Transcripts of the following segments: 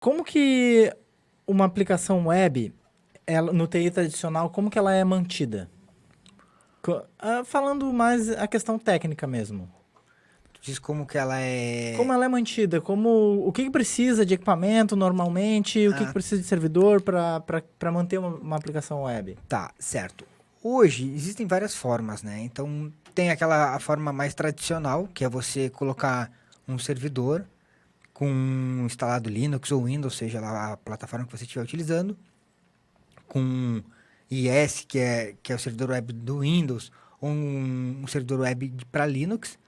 Como que uma aplicação web, no TI tradicional, como que ela é mantida? Falando mais a questão técnica mesmo. Diz como que ela Como é... ela é mantida? O que precisa de equipamento normalmente? O que Ah, precisa de servidor para manter uma aplicação web? tá, certo. Hoje existem várias formas, né? Então tem a forma mais tradicional, que é você colocar um servidor com instalado Linux ou Windows, seja lá a plataforma que você estiver utilizando, com IS, que é o servidor web do Windows, ou um servidor web para Linux,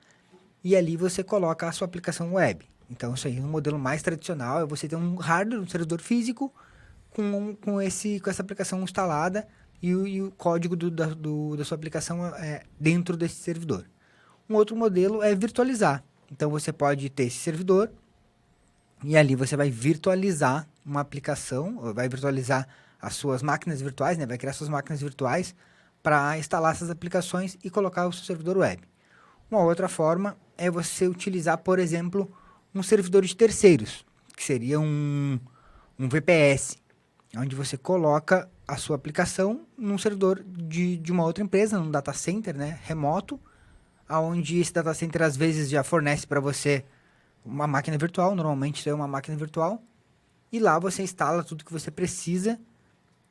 e ali você coloca a sua aplicação web. Então, isso aí é um modelo mais tradicional, é você ter um hardware, um servidor físico, com essa aplicação instalada e o código da sua aplicação dentro desse servidor. Um outro modelo é virtualizar. Então, você pode ter esse servidor e ali você vai virtualizar uma aplicação, vai virtualizar as suas máquinas virtuais, né? Vai criar suas máquinas virtuais para instalar essas aplicações e colocar o seu servidor web. Uma outra forma é você utilizar, por exemplo, um servidor de terceiros, que seria um VPS, onde você coloca a sua aplicação num servidor de uma outra empresa, num data center, né, remoto, onde esse data center às vezes já fornece para você uma máquina virtual, normalmente é uma máquina virtual, e lá você instala tudo que você precisa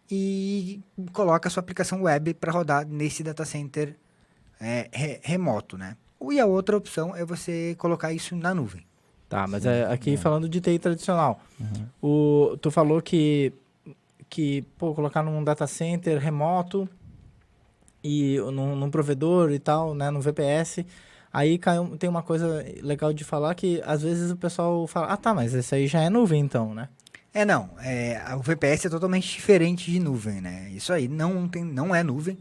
e coloca a sua aplicação web para rodar nesse data center remoto, né? E a outra opção é você colocar isso na nuvem. Tá, mas Sim, aqui é. falando de TI tradicional. Uhum. Tu falou que colocar num data center remoto e num provedor e tal, né, no VPS. Aí tem uma coisa legal de falar que às vezes o pessoal fala, ah tá, mas esse aí já é nuvem então, né? Não, o VPS é totalmente diferente de nuvem, né? Isso aí não é nuvem,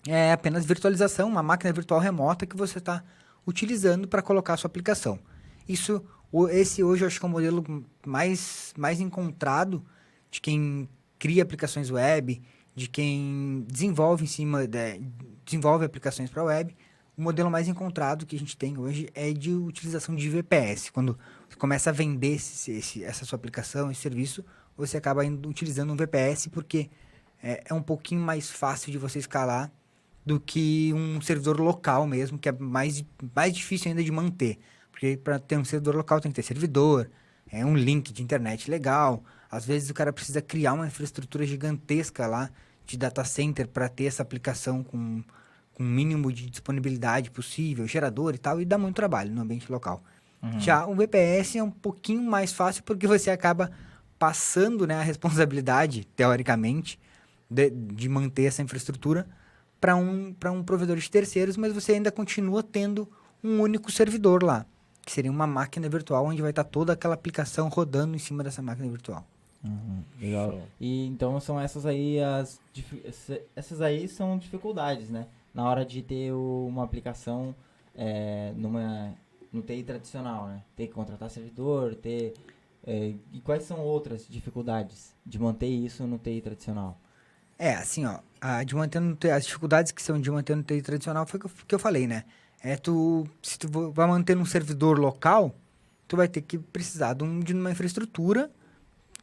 é apenas virtualização, uma máquina virtual remota que você está utilizando para colocar a sua aplicação. Esse hoje eu acho que é o modelo mais encontrado de quem cria aplicações web, de quem desenvolve aplicações para web. O modelo mais encontrado que a gente tem hoje é de utilização de VPS. Quando você começa a vender essa sua aplicação, esse serviço, você acaba utilizando um VPS porque é um pouquinho mais fácil de você escalar do que um servidor local mesmo, que é mais difícil ainda de manter. Porque para ter um servidor local tem que ter servidor, um link de internet legal. Às vezes o cara precisa criar uma infraestrutura gigantesca lá de data center para ter essa aplicação com o mínimo de disponibilidade possível, gerador e tal, e dá muito trabalho no ambiente local. Já o VPS é um pouquinho mais fácil porque você acaba passando, né, a responsabilidade, teoricamente, de manter essa infraestrutura para um provedor de terceiros, mas você ainda continua tendo um único servidor lá, que seria uma máquina virtual onde vai estar toda aquela aplicação rodando em cima dessa máquina virtual. Legal. Show. E então são essas aí essas aí são dificuldades, né? Na hora de ter uma aplicação no TI tradicional, né? Ter que contratar servidor, e quais são outras dificuldades de manter isso no TI tradicional? Assim, ó, as dificuldades que são de manter no TI tradicional foi o que eu falei, né? Se tu vai manter num servidor local, tu vai ter que precisar de uma infraestrutura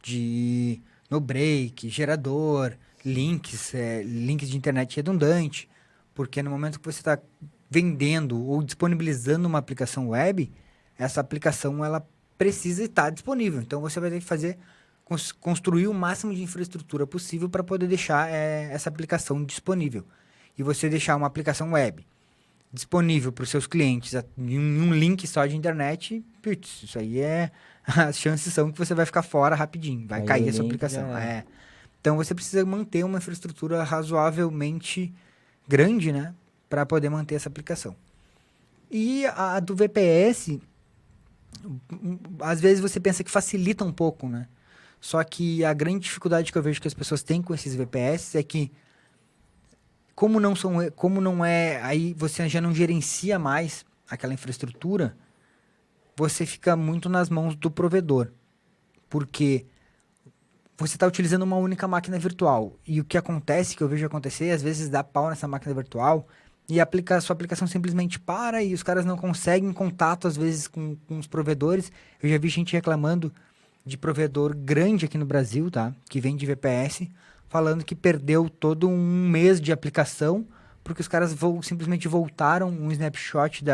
de no break, gerador, links de internet redundante, porque no momento que você está vendendo ou disponibilizando uma aplicação web, essa aplicação ela precisa estar disponível. Então você vai ter que construir o máximo de infraestrutura possível para poder deixar essa aplicação disponível. E você deixar uma aplicação web disponível para os seus clientes em um link só de internet, putz, isso aí as chances são que você vai ficar fora rapidinho, vai Aí o cair a sua link já aplicação. era. Então você precisa manter uma infraestrutura razoavelmente grande, né, para poder manter essa aplicação. E a do VPS, às vezes você pensa que facilita um pouco, né? Só que a grande dificuldade que eu vejo que as pessoas têm com esses VPS é que como não é, aí você já não gerencia mais aquela infraestrutura, você fica muito nas mãos do provedor, porque você está utilizando uma única máquina virtual e o que acontece, que eu vejo acontecer, às vezes dá pau nessa máquina virtual e a sua aplicação simplesmente para e os caras não conseguem contato às vezes com os provedores. Eu já vi gente reclamando de provedor grande aqui no Brasil, tá? Que vende VPS, falando que perdeu todo um mês de aplicação, porque os caras simplesmente voltaram um snapshot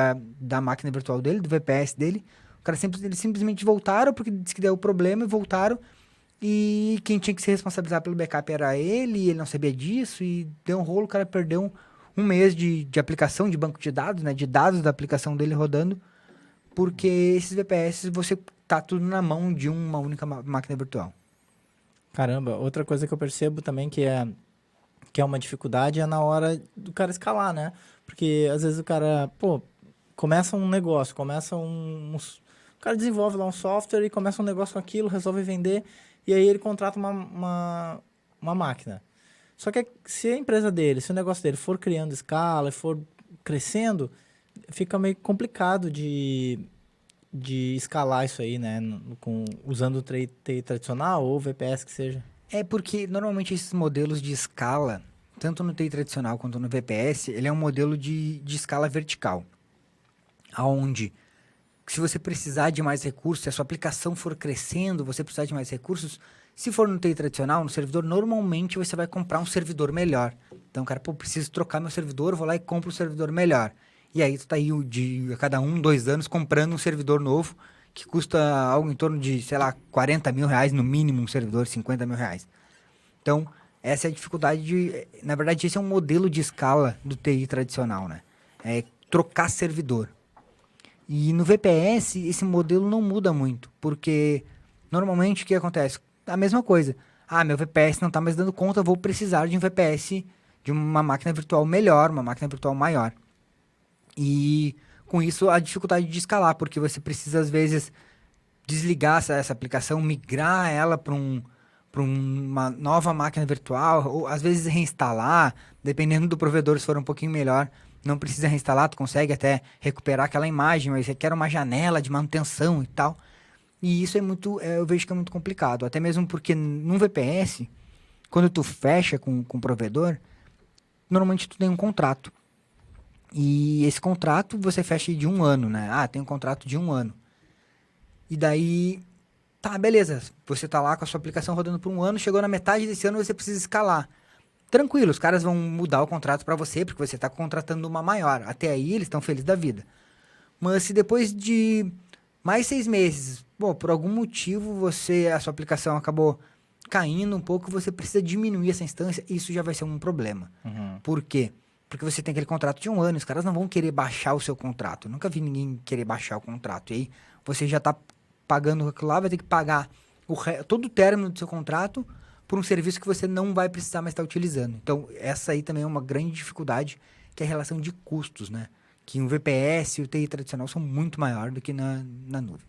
da máquina virtual dele, do VPS dele. Eles simplesmente voltaram, porque disse que deu problema e voltaram. E quem tinha que se responsabilizar pelo backup era ele, e ele não sabia disso, e deu um rolo, o cara perdeu um mês de aplicação, de banco de dados, né? De dados da aplicação dele rodando, porque esses VPS, você tá tudo na mão de uma única máquina virtual. Caramba, outra coisa que eu percebo também que é uma dificuldade é na hora do cara escalar, né? Porque às vezes o cara, começa um negócio, o cara desenvolve lá um software e começa um negócio com aquilo, resolve vender, e aí ele contrata uma máquina. Só que se a empresa dele, se o negócio dele for criando escala, for crescendo, fica meio complicado de escalar isso aí, né? Usando o TI tradicional ou VPS que seja. É porque, normalmente, esses modelos de escala, tanto no TI tradicional quanto no VPS, ele é um modelo de escala vertical. Onde, se você precisar de mais recursos, se a sua aplicação for crescendo, você precisar de mais recursos, se for no TI tradicional, no servidor, normalmente você vai comprar um servidor melhor. Então, cara, preciso trocar meu servidor, vou lá e compro um servidor melhor. E aí, tu tá aí a cada 2 anos comprando um servidor novo que custa algo em torno de, sei lá, 40 mil reais no mínimo, um servidor, 50 mil reais. Então, essa é a dificuldade na verdade, esse é um modelo de escala do TI tradicional, né? É trocar servidor. E no VPS, esse modelo não muda muito, porque normalmente o que acontece? A mesma coisa. Meu VPS não tá mais dando conta, vou precisar de um VPS, de uma máquina virtual melhor, uma máquina virtual maior. E com isso a dificuldade de escalar, porque você precisa às vezes desligar essa aplicação, migrar ela para uma nova máquina virtual, ou às vezes reinstalar, dependendo do provedor, se for um pouquinho melhor, não precisa reinstalar, tu consegue até recuperar aquela imagem, mas você quer uma janela de manutenção e tal. E isso eu vejo que é muito complicado, até mesmo porque num VPS, quando tu fecha com o provedor, normalmente tu tem um contrato. E esse contrato você fecha de 1 ano, né? Tem um contrato de 1 ano. E daí, tá, beleza. Você tá lá com a sua aplicação rodando por 1 ano, chegou na metade desse ano, você precisa escalar. Tranquilo, os caras vão mudar o contrato para você, porque você tá contratando uma maior. Até aí, eles estão felizes da vida. Mas se depois de mais 6 meses, por algum motivo, a sua aplicação acabou caindo um pouco, você precisa diminuir essa instância, isso já vai ser um problema. Uhum. Por quê? Porque você tem aquele contrato de 1 ano, os caras não vão querer baixar o seu contrato. Eu nunca vi ninguém querer baixar o contrato. E aí você já está pagando aquilo lá, vai ter que pagar todo o término do seu contrato por um serviço que você não vai precisar mais estar utilizando. Então, essa aí também é uma grande dificuldade, que é a relação de custos, né? Que o VPS e o TI tradicional são muito maiores do que na nuvem.